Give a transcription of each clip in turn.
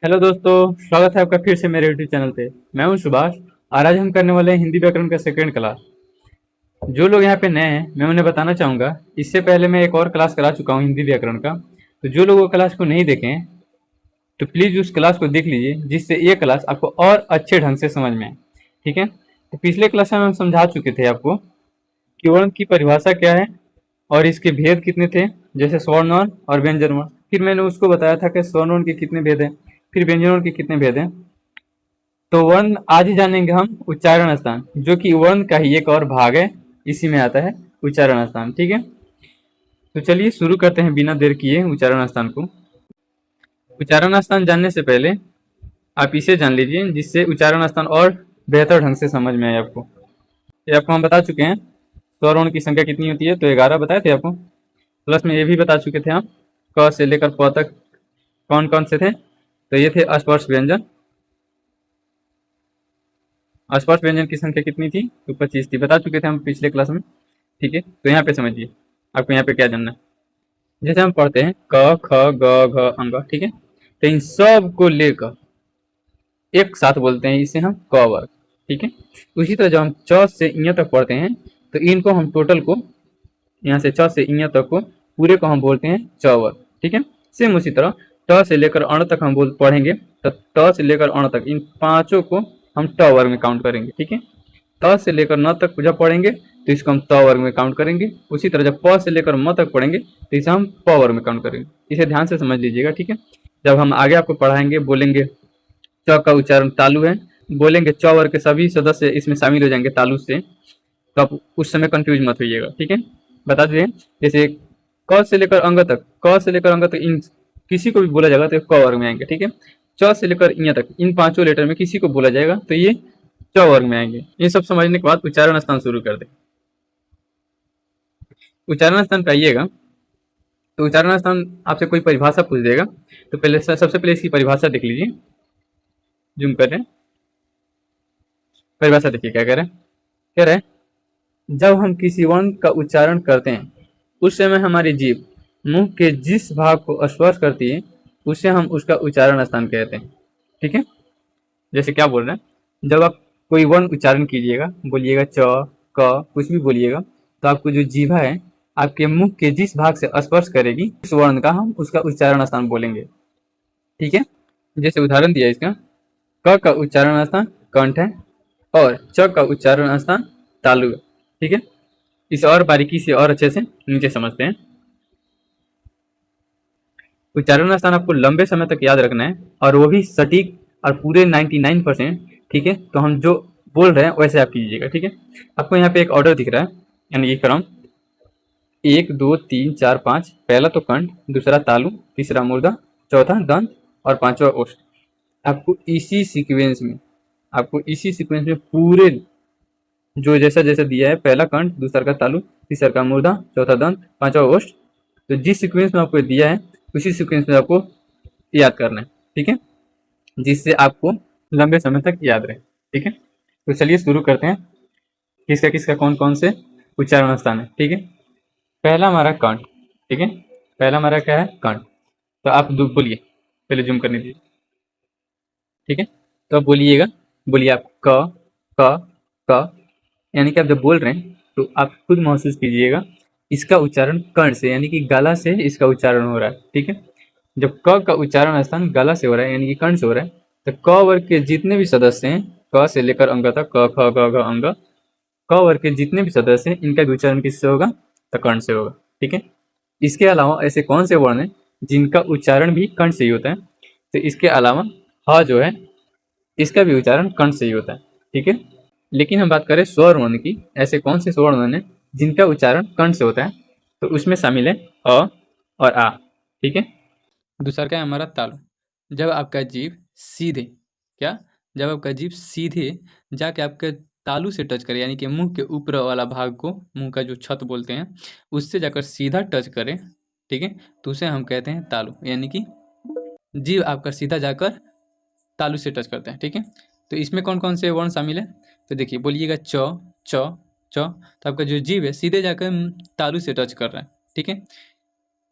Hello दोस्तों, स्वागत है आपका फिर से मेरे यूट्यूब चैनल पे। मैं हूं सुभाष और आज हम करने वाले हैं हिंदी व्याकरण का सेकंड क्लास। जो लोग यहाँ पे नए हैं मैं उन्हें बताना चाहूँगा, इससे पहले मैं एक और क्लास करा चुका हूँ हिंदी व्याकरण का। तो जो लोग वो क्लास को नहीं देखे हैं तो प्लीज़ उस क्लास को देख लीजिए, जिससे ये क्लास आपको और अच्छे ढंग से समझ में आए। ठीक है, तो पिछले क्लास में हम समझा चुके थे आपको कि वर्ण की परिभाषा क्या है और इसके भेद कितने थे, जैसे स्वर्ण वर्ण और व्यंजन वर्ण। फिर मैंने उसको बताया था कि स्वर्ण वर्ण के कितने भेद हैं, फिर व्यंजन वर्ण के कितने भेद हैं। तो वर्ण आज ही जानेंगे हम उच्चारण स्थान, जो कि वर्ण का ही एक और भाग है। इसी में आता है उच्चारण स्थान। ठीक है, तो चलिए शुरू करते हैं बिना देर किए उच्चारण स्थान को। उच्चारण स्थान जानने से पहले आप इसे जान लीजिए, जिससे उच्चारण स्थान और बेहतर ढंग से समझ में आए आपको। ये आपको हम बता चुके हैं स्वर वर्ण की संख्या कितनी होती है, तो 11 बताए थे आपको। प्लस में ये भी बता चुके थे हम क से लेकर प तक कौन कौन से थे। तो ये थे अस्पर्श व्यंजन। अस्पर्श व्यंजन की संख्या कितनी थी, तो 25 थी, बता चुके थे हम पिछले क्लास में। ठीक है, तो यहाँ पे समझिए आपको यहाँ पे क्या जानना है। जैसे हम पढ़ते हैं क ख ग घ अंग, ठीक है, तो इन सब को लेकर एक साथ बोलते हैं, इसे हम क वर्ग। ठीक है, उसी तरह जब हम च से इ तक पढ़ते हैं तो इनको हम टोटल को, यहाँ से च से इ तक को पूरे को हम बोलते हैं च वर्ग। ठीक है, सेम उसी तरह ट से लेकर अण तक हम बोल पढ़ेंगे तो ट से लेकर अण तक इन पांचों को हम ट वर्ग में काउंट करेंगे। ठीक है, त से लेकर न तक जब पढ़ेंगे तो इसको हम त वर्ग में काउंट करेंगे। उसी तरह जब प से लेकर म तक पढ़ेंगे तो इसे हम प वर्ग में काउंट करेंगे। इसे ध्यान से समझ लीजिएगा। ठीक है, जब हम आगे आपको पढ़ाएंगे बोलेंगे च का उच्चारण तालु है, बोलेंगे च वर्ग के सभी सदस्य इसमें शामिल हो जाएंगे तालु से, तो आप उस समय कंफ्यूज मत होइएगा। ठीक है, बता दीजिए जैसे क से लेकर अंग तक, क से लेकर अंग तक इन किसी को भी बोला जाएगा तो क वर्ग में आएंगे। ठीक है, च से लेकर इ तक इन पांचों लेटर में किसी को बोला जाएगा तो ये च वर्ग में आएंगे। ये सब समझने के बाद उच्चारण स्थान शुरू कर दे। उच्चारण स्थान पे आइएगा तो उच्चारण स्थान आपसे कोई परिभाषा पूछ देगा, तो पहले सबसे पहले इसकी परिभाषा देख लीजिए। जूम कर रहे हैं, परिभाषा देखिए क्या कह रहे हैं। कह रहे हैं जब हम किसी वर्ण का उच्चारण करते हैं उस समय हमारी जीभ मुंह के जिस भाग को स्पर्श करती है उसे हम उसका उच्चारण स्थान कहते हैं। ठीक है, जैसे क्या बोल रहे हैं, जब आप कोई वर्ण उच्चारण कीजिएगा, बोलिएगा च क कुछ भी बोलिएगा, तो आपको जो जीभा है आपके मुंह के जिस भाग से स्पर्श करेगी उस वर्ण का हम उसका उच्चारण स्थान बोलेंगे। ठीक है, जैसे उदाहरण दिया इसका, क का उच्चारण स्थान कंठ है और च का उच्चारण स्थान तालु है। ठीक है, इसे और बारीकी से और अच्छे से नीचे समझते हैं। उच्चारण स्थान आपको लंबे समय तक याद रखना है और वो भी सटीक और पूरे 99%। ठीक है, तो हम जो बोल रहे हैं वैसे आप कीजिएगा। ठीक है, आपको यहाँ पे एक ऑर्डर दिख रहा है, यानी ये क्रम 1 2 3 4 5, पहला तो कंठ, दूसरा तालु, तीसरा मूर्धा, चौथा दंत और पांचवा ओष्ठ। आपको इसी सीक्वेंस में, पूरे जो जैसा जैसा दिया है, पहला कंठ, दूसरा का तालु, तीसरा का मूर्धा, चौथा दंत, पांचवा ओष्ठ, तो जिस सीक्वेंस में आपको दिया है उसी सीक्वेंस में आपको याद करना है। ठीक है, जिससे आपको लंबे समय तक याद रहे। ठीक है, तो चलिए शुरू करते हैं किसका किसका कौन कौन से उच्चारण स्थान है। ठीक है, पहला हमारा कंठ। ठीक है, पहला हमारा क्या है, कंठ। तो आप बोलिए, पहले जूम करने दीजिए। ठीक है, तो आप बोलिएगा, बोलिए आप क क क, यानी कि आप जब बोल रहे हैं तो आप खुद महसूस कीजिएगा इसका उच्चारण कर्ण से, यानी कि गला से इसका उच्चारण हो रहा है। ठीक है, जब क का उच्चारण स्थान गला से हो रहा है यानी कि कर्ण से हो रहा है, तो क वर्ग के जितने भी सदस्य हैं, क से लेकर अंग तक, क ख ग घ अंग, क वर्ग के जितने भी सदस्य हैं इनका भी उच्चारण किससे होगा, तो कर्ण से होगा। ठीक है, इसके अलावा ऐसे कौन से वर्ण हैं जिनका उच्चारण भी कर्ण से ही होता है, तो इसके अलावा ह जो है इसका भी उच्चारण कर्ण से ही होता है। ठीक है, लेकिन हम बात करें स्वर वर्ण की, ऐसे कौन से स्वर वर्ण हैं जिनका उच्चारण कर्ण से होता है, तो उसमें शामिल है अ और आ। ठीक है, दूसरा क्या है हमारा तालु। जब आपका जीभ सीधे, क्या, जब आपका जीभ सीधे जाके आपके तालु से टच करे, यानी कि मुंह के ऊपर वाला भाग को, मुंह का जो छत बोलते हैं, उससे जाकर सीधा टच करे, ठीक है, तो उसे हम कहते हैं तालु, यानी कि जीभ आपका सीधा जाकर तालु से टच करते हैं। ठीक है, तो इसमें कौन कौन से वर्ण शामिल है, तो देखिए बोलिएगा च च च, तो आपका जो जीभ है सीधे जाकर तालु से टच कर रहा है। ठीक है,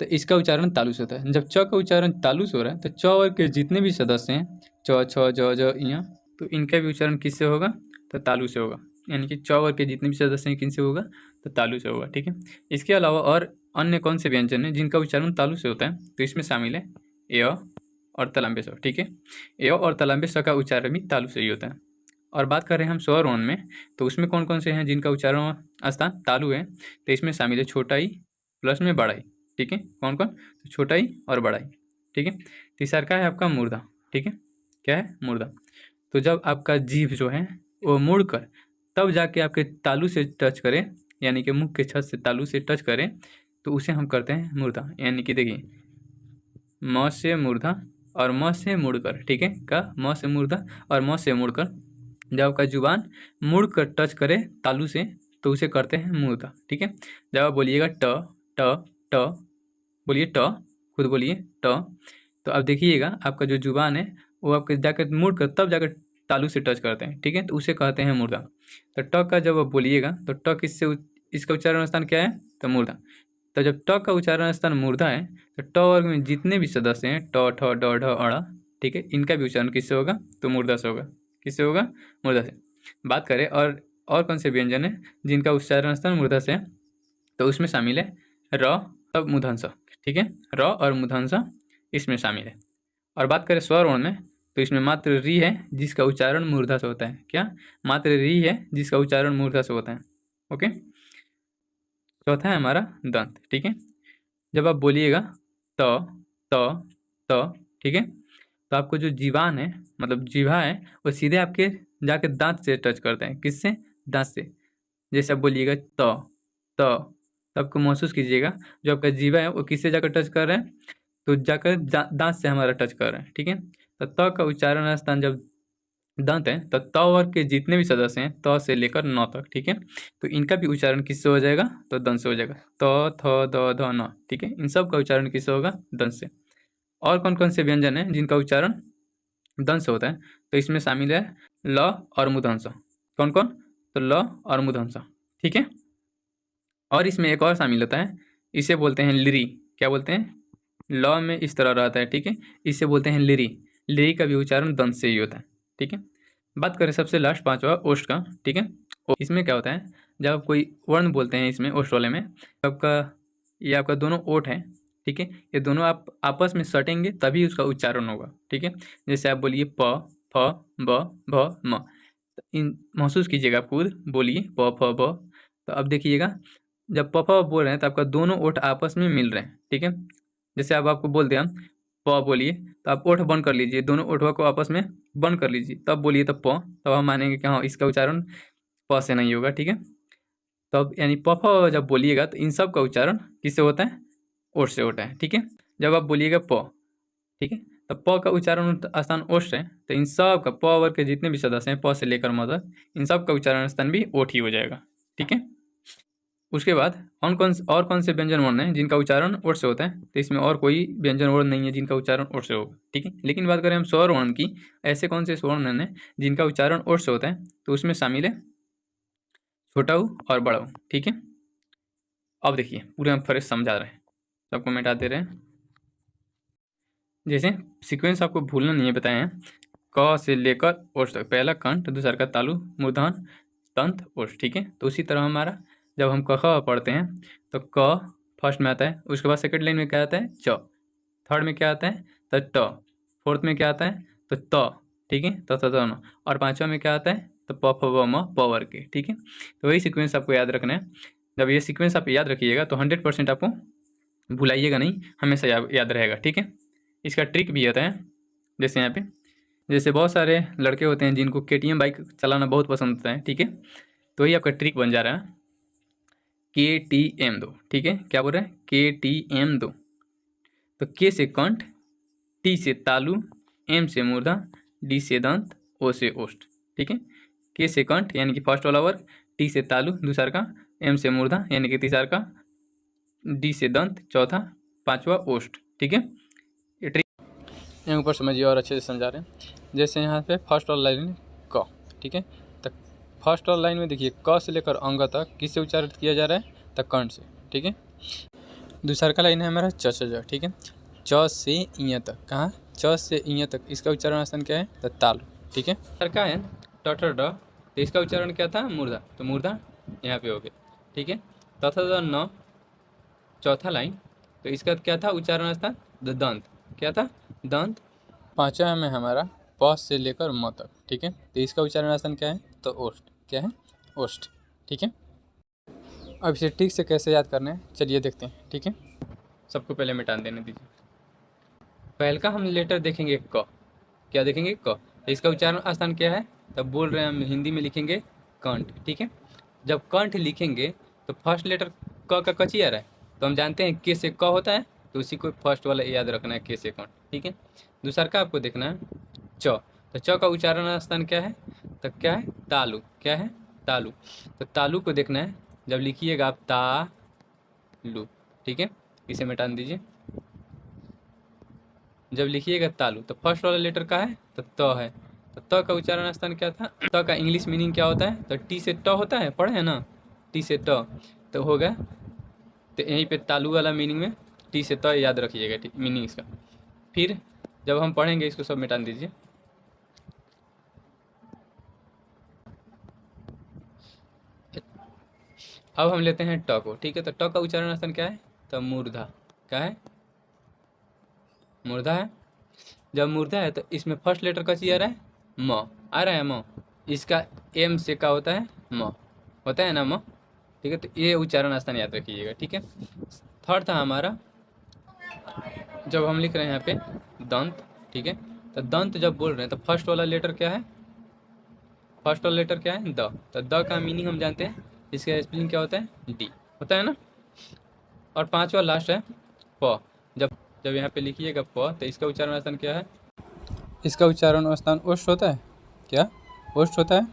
तो इसका उच्चारण तालु से होता है। जब च का उच्चारण तालु से हो रहा है तो च वर्ग के जितने भी सदस्य हैं, च, छ, ज, ज, तो इनका भी उच्चारण किससे होगा? तो तालु से होगा। यानी कि च वर्ग के जितने भी सदस्य हैं किनसे होगा? तो तालु से होगा। ठीक है। इसके अलावा और अन्य कौन से व्यंजन है जिनका उच्चारण तालु से होता है? तो इसमें शामिल है य और तलम्बे स। ठीक है। य और तलम्बे स का उच्चारण भी तालु से ही होता है। और बात कर रहे हैं हम स्वर वर्ण में, तो उसमें कौन कौन से हैं जिनका उच्चारण स्थान तालु है? तो इसमें शामिल है छोटा ई प्लस में बड़ा ई। ठीक है। कौन कौन? तो छोटा ई और बड़ा ई। ठीक है। तीसरा है आपका मूर्धा। ठीक है। क्या है? मूर्धा। तो जब आपका जीभ जो है वो मुड़कर तब जाके आपके तालु से टच करे, यानी कि मुख के छत से तालु से टच करे, तो उसे हम करते हैं मूर्धा। यानी कि देखिए म से मूर्धा और म से मुड़कर। ठीक है। का म से मूर्धा और म से मुड़कर जब आपका जुबान मुड़ कर टच करे तालु से तो उसे करते हैं मूर्धा। ठीक है। जब आप बोलिएगा ट ट ट, बोलिए ट, खुद बोलिए ट, तो अब देखिएगा आपका जो जुबान है वो आपके जाकर मुड़ कर तब जाकर तालु से टच करते हैं। ठीक है। तो उसे कहते हैं मूर्धा। तो ट का जब आप बोलिएगा तो ट किससे इसका उच्चारण स्थान क्या है? तो मूर्धा। तो जब ट का उच्चारण स्थान मूर्धा है तो ट वर्ग में जितने भी सदस्य हैं ट, ठ, ड, ढ, अड़, ठीक है, इनका भी उच्चारण किससे होगा? तो मूर्धा से होगा। किससे होगा? मूर्धा से। बात करें और कौन से व्यंजन है जिनका उच्चारण स्थान मूर्धा से है? तो उसमें शामिल है र और मूर्धन्य स। ठीक है। र और मूर्धन्य स इसमें शामिल है। और बात करें स्वर वर्ण में, तो इसमें मात्र री है जिसका उच्चारण मूर्धा से होता है। क्या? मात्र री है जिसका उच्चारण मूर्धा से होता है। ओके। चौथा है हमारा दंत। ठीक है। जब आप बोलिएगा त त त, ठीक है, तो आपको जो जीवान है मतलब जीवा है वो सीधे आपके जाके दांत से टच करते हैं। किससे? दांत से। जैसे आप बोलिएगा त त, तो आपको महसूस कीजिएगा जो आपका जीवा है वो किससे जाकर टच कर रहे हैं? तो जाकर दांत से हमारा टच कर रहे हैं। ठीक है। तो त का उच्चारण स्थान जब दंत है तो त वर्ग के जितने भी सदस्य हैं त से लेकर न तक, ठीक है, तो इनका भी उच्चारण किससे हो जाएगा? तो दंत से हो जाएगा। त, थ, द, ध, न। ठीक है। इन सब का उच्चारण किससे होगा? दंत से। और कौन कौन से व्यंजन हैं जिनका उच्चारण दंत से होता है? तो इसमें शामिल है ल और मूर्धन्य स। कौन कौन? तो ल और मूर्धन्य स। ठीक है। और इसमें एक और शामिल होता है, इसे बोलते हैं लिरी। क्या बोलते हैं? ल में इस तरह रहता है। ठीक है। इसे बोलते हैं लिरी। लिरी का भी उच्चारण दंत से ही होता है। ठीक है। बात करें सबसे लास्ट पांचवा ओष्ठ का। ठीक है। इसमें क्या होता है, जब आप कोई वर्ण बोलते हैं इसमें ओष्ठ वाले में, आपका ये आपका दोनों ओठ है। ठीक है। ये दोनों आप आपस में सटेंगे तभी उसका उच्चारण होगा। ठीक है। जैसे आप बोलिए प, फ, ब, भ, म, तो इन महसूस कीजिएगा, आप खुद बोलिए प, फ, ब। तो अब देखिएगा जब प, फ बोल रहे हैं तो आपका दोनों ओठ आपस में मिल रहे हैं। ठीक है। जैसे अब आपको बोल दिया प बोलिए तो आप ओठ बंद कर लीजिए, दोनों ओठवा को आपस में बंद कर लीजिए, तब बोलिए तब प, तब हम मानेंगे कि हाँ इसका उच्चारण प से नहीं होगा। ठीक है। तब यानी प फ जब बोलिएगा तो इन सब का उच्चारण किससे होता है? ओठ से होता है। ठीक है। जब आप बोलिएगा प, ठीक है, तो प का उच्चारण स्थान ओठ से, तो इन सब का प वर्ग के जितने भी सदस्य हैं प से लेकर म तक, इन सब का उच्चारण स्थान भी ओठ ही हो जाएगा। ठीक है। उसके बाद और कौन से व्यंजन वर्ण हैं जिनका उच्चारण ओठ से होता है? तो इसमें और कोई व्यंजन वर्ण नहीं है जिनका उच्चारण ओठ से होगा। ठीक है। लेकिन बात करें हम स्वर वर्ण की, ऐसे कौन से स्वर वर्ण हैं जिनका उच्चारण ओठ से होता है? तो उसमें शामिल है छोटा ऊ और बड़ा ऊ। ठीक है। अब देखिए पूरे हम फ्रेश समझा रहे हैं, सबको मिटा दे रहे हैं। जैसे सीक्वेंस आपको भूलना नहीं है, बताए हैं क से लेकर ओठ तक, पहला कंठ, दूसरा का तालु, मूर्धन, दंत, ओठ। ठीक है। तो उसी तरह हमारा जब हम क ख पढ़ते हैं तो क फर्स्ट में आता है, उसके बाद सेकंड लाइन में क्या आता है? च, थर्ड में क्या आता है? तो ट, फोर्थ में क्या आता है? तो त, ठीक है, त, न, और पांचवा में क्या आता है? तो प, फ, ब, म, प वर्ग के। ठीक है। तो वही सीक्वेंस आपको याद रखना है। जब ये सीक्वेंस आप याद रखिएगा तो 100% आपको भुलाइएगा नहीं, हमेशा याद रहेगा। ठीक है। इसका ट्रिक भी होता है, जैसे यहाँ पे जैसे बहुत सारे लड़के होते हैं जिनको KTM बाइक चलाना बहुत पसंद होता है। ठीक है। तो वही आपका ट्रिक बन जा रहा है, KTM 2। ठीक है। क्या बोल रहे हैं? KTM 2। तो K से कंठ, T से तालु, M से मूर्धा, D से दंत, O से ओष्ठ। ठीक है। K से कंठ यानी कि फर्स्ट वाला वर्ग, T से तालु दूसरा का, M से मूर्धा यानी कि तीसरा का, D से दंत चौथा, पांचवा ओष्ठ। ठीक है। ये ट्रिक यहाँ ऊपर समझिए और अच्छे से समझा रहे हैं। जैसे यहाँ पे फर्स्ट वाला लाइन क, ठीक है, तो फर्स्ट वाला लाइन में देखिए क से लेकर अंग तक किससे उच्चारित किया जा रहा है? तो कंठ से। ठीक है। दूसरा का लाइन है हमारा च से ज, ठीक है। च से इं तक, कहाँ च से इं तक, इसका उच्चारण स्थान क्या है, तो तालु, ठीक है। सर का है ट ठ ड, तो इसका उच्चारण क्या था, मूर्धा, तो मूर्धा यहाँ पे हो गया, ठीक है। तथा न, चौथा लाइन, तो इसका क्या था उच्चारण स्थान, दंत, क्या था, दंत। पांचवा में हमारा प से लेकर म तक, ठीक है। तो इसका उच्चारण स्थान क्या है, तो ओष्ठ, क्या है, ओष्ठ, ठीक है। अब इसे ठीक से कैसे याद करना है, चलिए देखते हैं, ठीक है। सबको पहले मिटा देने दीजिए। पहल का हम लेटर देखेंगे क, क्या देखेंगे, क, तो इसका उच्चारण स्थान क्या है, तब बोल रहे हैं हम हिंदी में लिखेंगे कंठ, ठीक है। जब कंठ लिखेंगे तो फर्स्ट लेटर क का कची आ रहा है, तो हम जानते हैं के से क होता है, तो उसी को फर्स्ट वाला याद रखना है, के से कंठ, ठीक है। दूसरा का आपको देखना है च, तो च का उच्चारण स्थान क्या है, तो क्या है, तालु, क्या है, तालु। तो तालु को देखना है, जब लिखिएगा आप तालु, ठीक है, इसे मिटा दीजिए। जब लिखिएगा तालु तो फर्स्ट वाला लेटर का है, तो त है, तो त का उच्चारण स्थान क्या था, त का इंग्लिश मीनिंग क्या होता है, तो टी से ट होता है, पढ़े हैं ना, टी से ट, तो होगा, तो यहीं पे तालु वाला मीनिंग में टी से त याद रखिएगा मीनिंग इसका। फिर जब हम पढ़ेंगे इसको सब मिटा दीजिए। अब हम लेते हैं ट को, ठीक है, तो ट का उच्चारण स्थान क्या है, तो मूर्धा, क्या है, मूर्धा है। जब मूर्धा है तो इसमें फर्स्ट लेटर का ची आ रहा है, म, आ रहा है म, इसका एम से का होता है, म, होता है ना म, ठीक है। तो ये उच्चारण स्थान याद रखिएगा, ठीक है। थर्ड था हमारा, जब हम लिख रहे हैं यहाँ पे दंत, ठीक है, तो दंत जब बोल रहे हैं तो फर्स्ट वाला लेटर क्या है, फर्स्ट वाला लेटर क्या है, द, तो द का मीनिंग हम जानते हैं, इसका स्पेलिंग क्या होता है, डी, होता है ना। और पांचवा लास्ट है प, जब जब यहाँ पे लिखिएगा प, तो इसका उच्चारण स्थान क्या है, इसका उच्चारण स्थान ओष्ठ होता है, क्या, ओष्ठ होता है।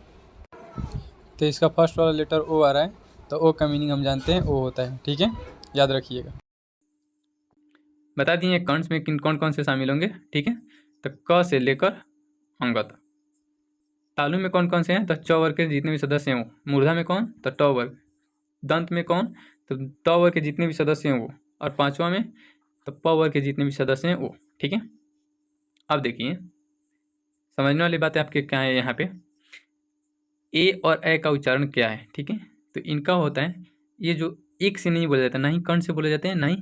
तो इसका फर्स्ट वाला लेटर ओ आ रहा है, तो ओ का मीनिंग हम जानते हैं ओ होता है, ठीक है, याद रखिएगा। बता दिए कंठ में किन कौन कौन से शामिल होंगे, ठीक है। तो क से लेकर अंग तक। तालु में कौन कौन से हैं, तो च वर्ग के जितने भी सदस्य हैं वो। मूर्धा में कौन, तो ट वर्ग। दंत में कौन, तो त वर्ग के जितने भी सदस्य हैं वो। और पांचवा में तो प वर्ग के जितने भी सदस्य हैं वो, ठीक है। अब देखिए समझने वाली बातें आपके क्या है, यहाँ पे ए और ए का उच्चारण क्या है, ठीक है। तो इनका होता है, ये जो एक से नहीं बोला जाता, ना ही कंठ से बोले जाते हैं, ना ही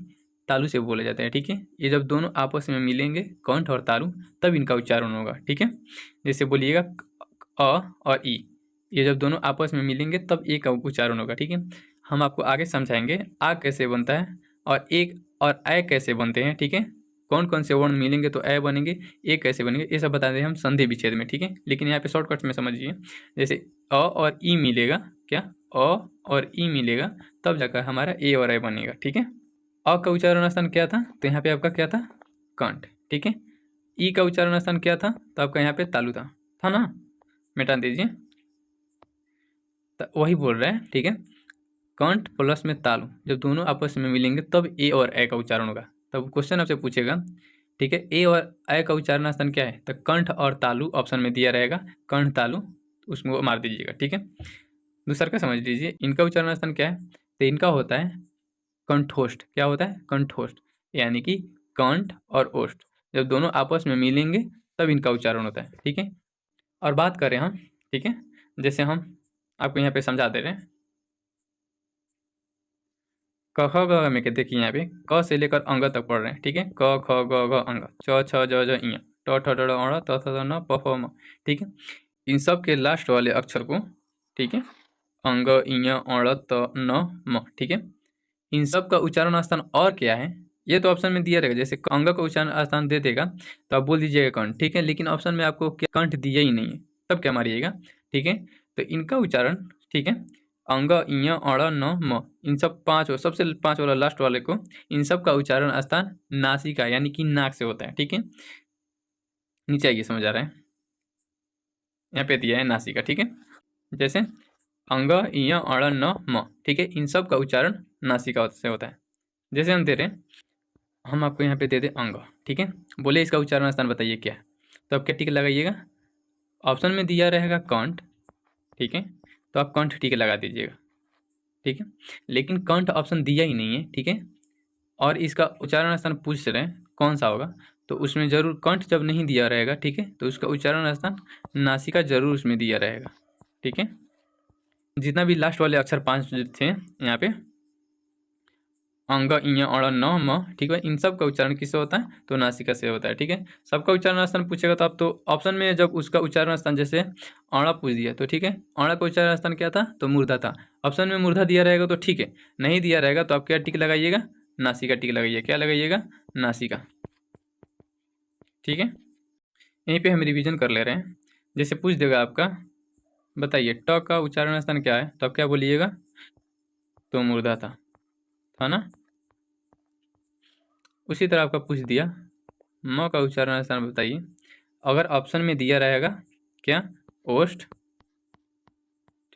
तालु से बोले जाते हैं, ठीक है। ये जब दोनों आपस में मिलेंगे कंठ और तालु, तब इनका उच्चारण होगा, ठीक है। जैसे बोलिएगा अ और ई, ये जब दोनों आपस में मिलेंगे तब ए का उच्चारण होगा, ठीक है। हम आपको आगे समझाएंगे आ कैसे बनता है और एक और ए कैसे बनते हैं, ठीक है। कौन कौन से वर्ण मिलेंगे तो ए बनेंगे, ए कैसे बनेंगे, ये सब बता दें हम संधि विच्छेद में, ठीक है। लेकिन यहाँ पे शॉर्टकट में समझिए, जैसे अ और ई मिलेगा, क्या, अ और ई मिलेगा, तब जाकर हमारा ए और ए बनेगा, ठीक है। अ का उच्चारण स्थान क्या था, तो यहाँ पे आपका क्या था, कंठ, ठीक है। ई का उच्चारण स्थान क्या था, तो आपका यहाँ पे तालु था ना, मिटा दीजिए। तो वही बोल रहे हैं, ठीक है। कंठ प्लस में तालु जब दोनों आपस में मिलेंगे तब ए और ए का उच्चारण होगा। तब क्वेश्चन आपसे पूछेगा, ठीक है, ए और ए का उच्चारण स्थान क्या है, तो कंठ और तालु ऑप्शन में दिया रहेगा, कंठ तालु, उसमें मार दीजिएगा, ठीक है। दूसरा का समझ लीजिए, इनका उच्चारण स्थान क्या है, तो इनका होता है कंठोष्ठ, क्या होता है, कंठोष्ठ, यानी कि कंठ और ओष्ठ जब दोनों आपस में मिलेंगे तब इनका उच्चारण होता है, ठीक है। और बात करें हम, ठीक है, जैसे हम आपको यहाँ पे समझा दे रहे हैं, क ख ग घ में के देखिए यहाँ पे क से लेकर अंग तक पढ़ रहे हैं, ठीक है। क ख ग घ अंग, च छ ज झ ञ, ट ठ ड ढ़ अ त थ थ न प फ म, ठीक है। इन सब के लास्ट वाले अक्षर को, ठीक है, अंग इं अण त न म, ठीक है, इन सब का उच्चारण स्थान और क्या है, ये तो ऑप्शन में दिया रहेगा। जैसे अंग का उच्चारण स्थान दे देगा तो आप बोल दीजिएगा कंठ, ठीक है, लेकिन ऑप्शन में आपको कंठ दिया ही नहीं है, तब क्या मारिएगा, ठीक है। तो इनका उच्चारण, ठीक है, अंग इं अण न म, इन सब पांच, सबसे पांच वाला लास्ट वाले को, इन सब का उच्चारण स्थान नासिका यानी कि नाक से होता है, ठीक है। नीचे आइए, समझ आ रहा है, यहाँ पे दिया है नासिका, ठीक है। जैसे अंग इं अण न म, ठीक है, इन सब का उच्चारण नासिका से होता है। जैसे हम दे रहे हैं, हम आपको यहाँ पे दे दें अंग, ठीक है, बोले इसका उच्चारण स्थान बताइए क्या है, तो आप क्या टिक लगाइएगा, ऑप्शन में दिया रहेगा कंठ, ठीक है, तो आप कंठ टिक लगा दीजिएगा, ठीक है। लेकिन कंठ ऑप्शन दिया ही नहीं है, ठीक है, और इसका उच्चारण स्थान पूछ रहे हैं कौन सा होगा, तो उसमें जरूर कंठ जब नहीं दिया रहेगा, ठीक है, तो उसका उच्चारण स्थान नासिका जरूर उसमें दिया रहेगा, ठीक है। जितना भी लास्ट वाले अक्षर 5 जो थे यहाँ पे अंग इ अण न म, ठीक है, इन सब का उच्चारण किससे होता है, तो नासिका से होता है, ठीक है। सबका उच्चारण स्थान पूछेगा तो आप तो ऑप्शन में जब उसका उच्चारण स्थान जैसे अणा पूछ दिया तो ठीक है, अणा का उच्चारण स्थान क्या था, तो मूर्धा था। ऑप्शन में मूर्धा दिया रहेगा तो ठीक है, नहीं दिया रहेगा तो आप क्या टिक लगाइएगा, नासिका टिक लगाइए, क्या लगाइएगा, नासिका, ठीक है। यहीं पे हम रिवीजन कर ले रहे हैं। जैसे पूछ देगा आपका, बताइए ट का उच्चारण स्थान क्या है, तो आप क्या बोलिएगा, तो मूर्धा था ना। उसी तरह आपका पूछ दिया म का उच्चारण स्थान बताइए, अगर ऑप्शन में दिया रहेगा क्या, ओष्ठ,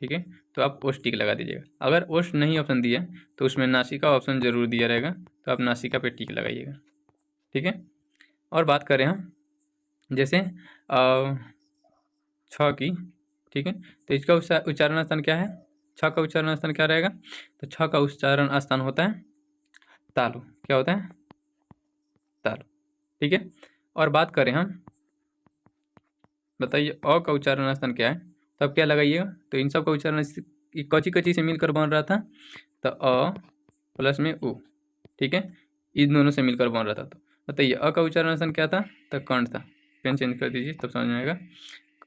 ठीक है, तो आप ओष्ठ टिक लगा दीजिएगा। अगर ओष्ठ नहीं ऑप्शन दिया तो उसमें नासिका ऑप्शन जरूर दिया रहेगा, तो आप नासिका पे टिक लगाइएगा, ठीक है। और बात करें हम जैसे छ की, ठीक है, तो इसका उच्चारण स्थान क्या है, छ का उच्चारण स्थान क्या रहेगा, तो छ का उच्चारण स्थान होता है तालु, क्या होता है, तालु, ठीक है। और बात करें हम, बताइए अ का उच्चारण स्थान क्या है, तो अब क्या लगाइएगा, तो इन सब का उच्चारण कची कची से मिलकर बन रहा था, तो अ प्लस में उ, ठीक है, इन दोनों से मिलकर बन रहा था। तो बताइए अ का उच्चारण स्थान क्या था, तो कंठ था, पेन चेंज कर दीजिए तब समझ में आएगा।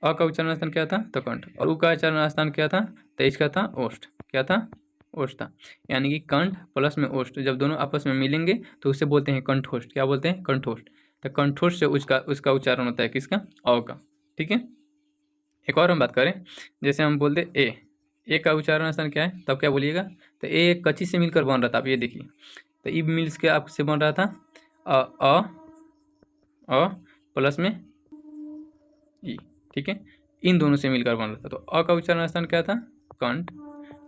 अ का उच्चारण स्थान क्या था, तो कंठ, और उ का उच्चारण स्थान क्या था, तो इसका था ओष्ठ, क्या था, ओष्ठ था। यानी कि कंठ प्लस में ओष्ठ जब दोनों आपस में मिलेंगे तो उसे बोलते हैं कंठोष्ठ, क्या बोलते हैं, कंठोष्ठ। तो कंठोष्ठ से उसका उच्चारण होता है किसका, अ का, ठीक है। एक और हम बात करें, जैसे हम बोलते ए का उच्चारण स्थान क्या है, तब क्या बोलिएगा, तो ए कच्ची से मिलकर बन रहा था, आप ये देखिए, तो ई मिल्स के आपसे बन रहा था अ प्लस में ई, ठीक है, इन दोनों से मिलकर बन रहा था। तो अ का उच्चारण स्थान क्या था, कंठ,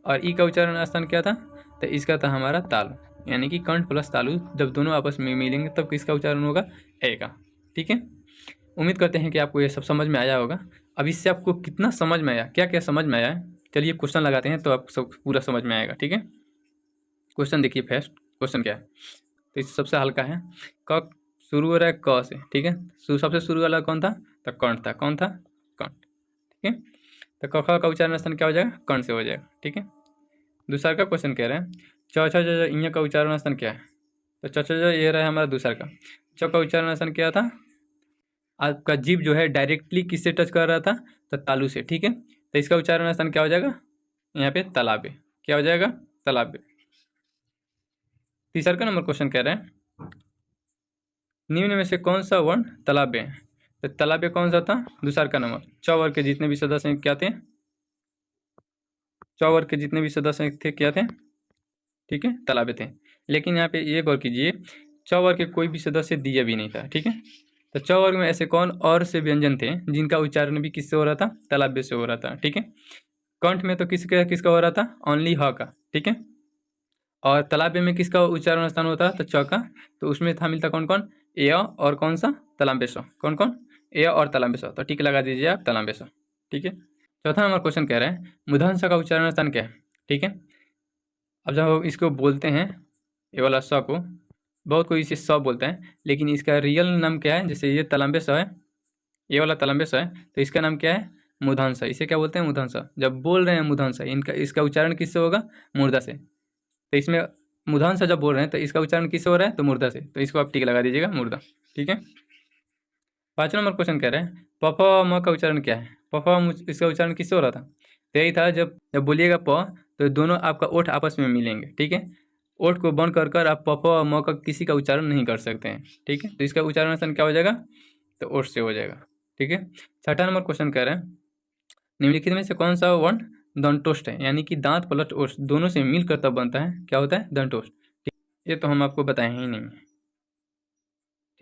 और ई का उच्चारण स्थान क्या था, तो इसका था हमारा तालु, यानी कि कंठ प्लस तालु जब दोनों आपस में मिलेंगे तब किसका उच्चारण होगा, ए का, ठीक है। उम्मीद करते हैं कि आपको ये सब समझ में आया होगा। अब इससे आपको कितना समझ में आया, क्या क्या समझ में आया है, चलिए क्वेश्चन लगाते हैं तो आप सब पूरा समझ में आएगा, ठीक है। क्वेश्चन देखिए, फर्स्ट क्वेश्चन क्या है, तो इस सबसे हल्का है, क शुरू हो रहा है क से, ठीक है, सबसे शुरू वाला कौन था, तो कंठ था, कौन था, कंठ, ठीक है। तो क ख का उच्चारण स्थान क्या हो जाएगा, कंठ से हो जाएगा, ठीक है। दूसरा का क्वेश्चन कह रहे हैं च छ ज इ का उच्चारण स्थान क्या है, तो च छ ज ये रहा है हमारा दूसरा का। च का उच्चारण स्थान क्या था, आपका जीभ जो है डायरेक्टली किससे टच कर रहा था, तो तालु से, ठीक है। तो इसका उच्चारण स्थान क्या हो जाएगा, यहाँ पे तालाबे, क्या हो जाएगा, तालाबे। तीसरा का नंबर क्वेश्चन कह रहे हैं निम्न में से कौन सा वर्ण तालाबे है, तो तालाबे कौन सा था, दूसरा का नंबर, च वर्ग के जितने भी सदस्य क्या थे, च वर्ग के जितने भी सदस्य थे क्या थे, ठीक है, तालाबे थे। लेकिन यहाँ पे ये गौर कीजिए च वर्ग के कोई भी सदस्य दिया भी नहीं था, ठीक है। तो च वर्ग में ऐसे कौन और से व्यंजन थे जिनका उच्चारण भी किससे हो रहा था, तालाबे से हो रहा था, ठीक है। कंठ में तो किसका हो रहा था, ओनली ह का, ठीक है। और तालाबे में किसका उच्चारण स्थान होता है, तो च का, तो उसमें था मिलता कौन कौन, ए और कौन सा, तलाम्बे स, कौन कौन, ए और तलाम्बे स, तो टिक लगा दीजिए आप, तलाम्बे स, ठीक है। चौथा नंबर क्वेश्चन कह रहे हैं मूर्धन्य स का उच्चारण स्थान क्या है, ठीक है। अब जब इसको बोलते हैं ये वाला स को, बहुत कोई इसे स बोलते हैं, लेकिन इसका रियल नाम क्या है, जैसे ये तलाम्बे स है, ये वाला तलाम्बे स है, तो इसका नाम क्या है, मूर्धन्य स, इसे क्या बोलते हैं, मूर्धन्य स। जब बोल रहे हैं मूर्धन्य स, इनका इसका उच्चारण किससे होगा, मूर्धा से। तो इसमें मूर्धन्य स जब बोल रहे हैं तो इसका उच्चारण किससे हो रहा है, तो मूर्धा से, तो इसको आप टिक लगा दीजिएगा, मूर्धा, ठीक है। 5वां नंबर क्वेश्चन कह रहे हैं प फ म का उच्चारण क्या है, प फ इसका उच्चारण किससे हो रहा था, तो यही था जब जब बोलिएगा प तो दोनों आपका ओठ आपस में मिलेंगे, ठीक है। ओठ को बंद कर कर आप प फ और म का किसी का उच्चारण नहीं कर सकते हैं, ठीक है। तो इसका उच्चारण स्थान क्या हो जाएगा, तो ओठ से हो जाएगा, ठीक है। 6वां नंबर क्वेश्चन कह रहे हैं निम्नलिखित में से कौन सा वर्ण दंतोष्ठ है, यानी कि दांत प्लस ओष्ठ दोनों से मिलकर तब बनता है, क्या होता है, दंतोष्ठ, ठीक। ये तो हम आपको बताए ही नहीं,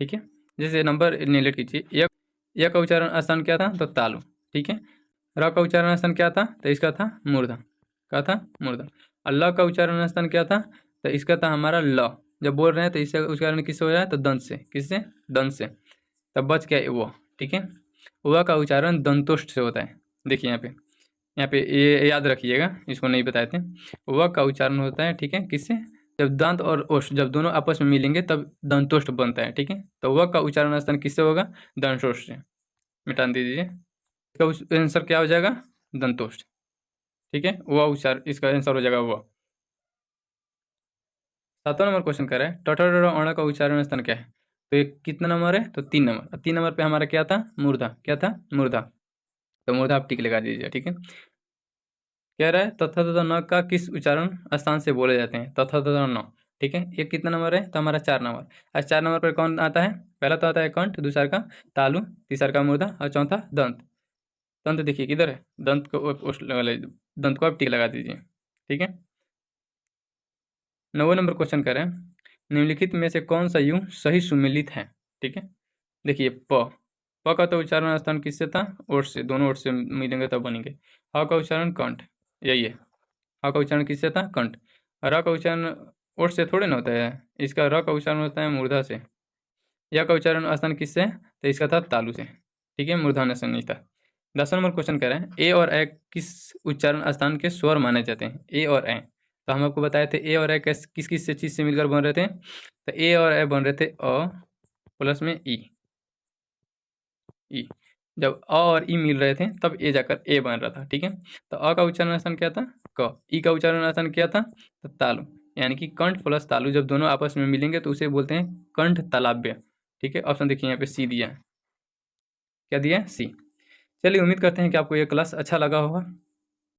ठीक है। जैसे नंबर निलेट कीजिए, य का उच्चारण स्थान क्या था, तो तालु, ठीक है। र का उच्चारण स्थान क्या था, तो इसका था मूर्धा, क्या था, मूर्धा। और ल का उच्चारण स्थान क्या था, तो इसका था हमारा ल, जब बोल रहे हैं तो इसका उच्चारण किससे हो रहा है, तो दंत से, किससे, दंत से। तब बच गया वो, ठीक है। व का उच्चारण दंतोष्ठ से होता है, देखिए यहाँ पे ये याद रखिएगा, इसको नहीं बताए थे। व का उच्चारण होता है, ठीक है, किससे, जब दंत और ओष्ठ जब दोनों आपस में मिलेंगे तब दंतोष्ठ बनता है, ठीक है। तो व का उच्चारण स्थान किससे होगा? दंतोष्ठ से। मिटा दीजिए, इसका आंसर क्या हो जाएगा? दंतोष्ठ, ठीक है। वह उच्चार, इसका आंसर हो जाएगा वह। 7वां नंबर क्वेश्चन कह रहा है टठर अण का उच्चारण स्थान क्या है? तो ये कितना नंबर है? तो 3 नंबर। 3 नंबर पे हमारा क्या था? मूर्धा। क्या था? मूर्धा। तो मूर्धा आप टिक लगा दीजिए, ठीक है। कह रहा है तथा तथा न का किस उच्चारण स्थान से बोले जाते हैं? तथा तथा न, ठीक है। ये कितना नंबर है? तो हमारा 4 नंबर। आज 4 नंबर पर कौन आता है? पहला तो आता है कंठ, दूसरा का तालु, तीसरा का मूर्धा और चौथा दंत। दंत देखिए किधर है? दंत को दंत को आप टिक लगा दीजिए, ठीक है। 9वां नंबर क्वेश्चन कर रहे हैं निम्नलिखित में से कौन सा युग सही सुमेलित है? ठीक है। देखिए प का तो उच्चारण स्थान किससे था? ओठ से। दोनों ओठ से मिलेंगे तब बनेंगे। ह का उच्चारण कंठ, यही है। ह का उच्चारण किससे था? कंठ। र का उच्चारण ओठ से थोड़े ना होता है, इसका र का उच्चारण होता है मूर्धा से। य का उच्चारण स्थान किससे है? तो इसका था तालु से, ठीक है। मूर्धन्य से नहीं था। 10वां नंबर क्वेश्चन कह रहे हैं ए और ए किस उच्चारण स्थान के स्वर माने जाते हैं? ए और ए, तो हम आपको बताए थे ए और ए किस किस से चीज से मिलकर बन रहे थे? तो ए और ए बन रहे थे अ प्लस में ई। ई जब अ और ई मिल रहे थे तब ए जाकर ए बन रहा था, ठीक है। तो अ का उच्चारण स्थान क्या था? क। ई का उच्चारण स्थान क्या था? तो तालु। यानी कि कंठ प्लस तालु जब दोनों आपस में मिलेंगे तो उसे बोलते हैं कंठ तालव्य, ठीक है। ऑप्शन देखिए यहाँ पे सी दिया है। क्या दिया है? सी। चलिए, उम्मीद करते हैं कि आपको ये क्लास अच्छा लगा होगा।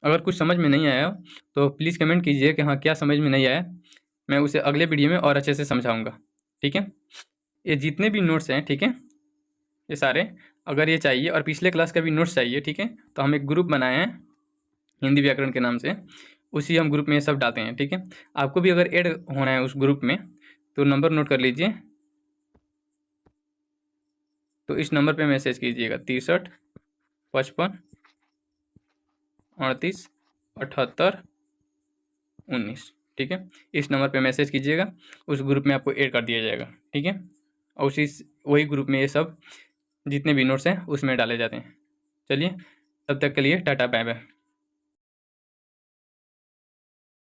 अगर कुछ समझ में नहीं आया हो तो प्लीज़ कमेंट कीजिए कि हाँ क्या समझ में नहीं आया। मैं उसे अगले वीडियो में और अच्छे से समझाऊंगा, ठीक है। ये जितने भी नोट्स हैं, ठीक है, ये सारे अगर ये चाहिए और पिछले क्लास का भी नोट्स चाहिए, ठीक है, तो हम एक ग्रुप बनाए हैं हिंदी व्याकरण के नाम से। उसी हम ग्रुप में ये सब डालते हैं, ठीक है। आपको भी अगर ऐड होना है उस ग्रुप में तो नंबर नोट कर लीजिए। तो इस नंबर पे मैसेज कीजिएगा 63 55 38 78 19, ठीक है। इस नंबर पे मैसेज कीजिएगा, उस ग्रुप में आपको ऐड कर दिया जाएगा, ठीक है। और उसी वही ग्रुप में ये सब जितने भी नोट्स हैं उसमें डाले जाते हैं। चलिए, तब तक के लिए टाटा बाय बाय।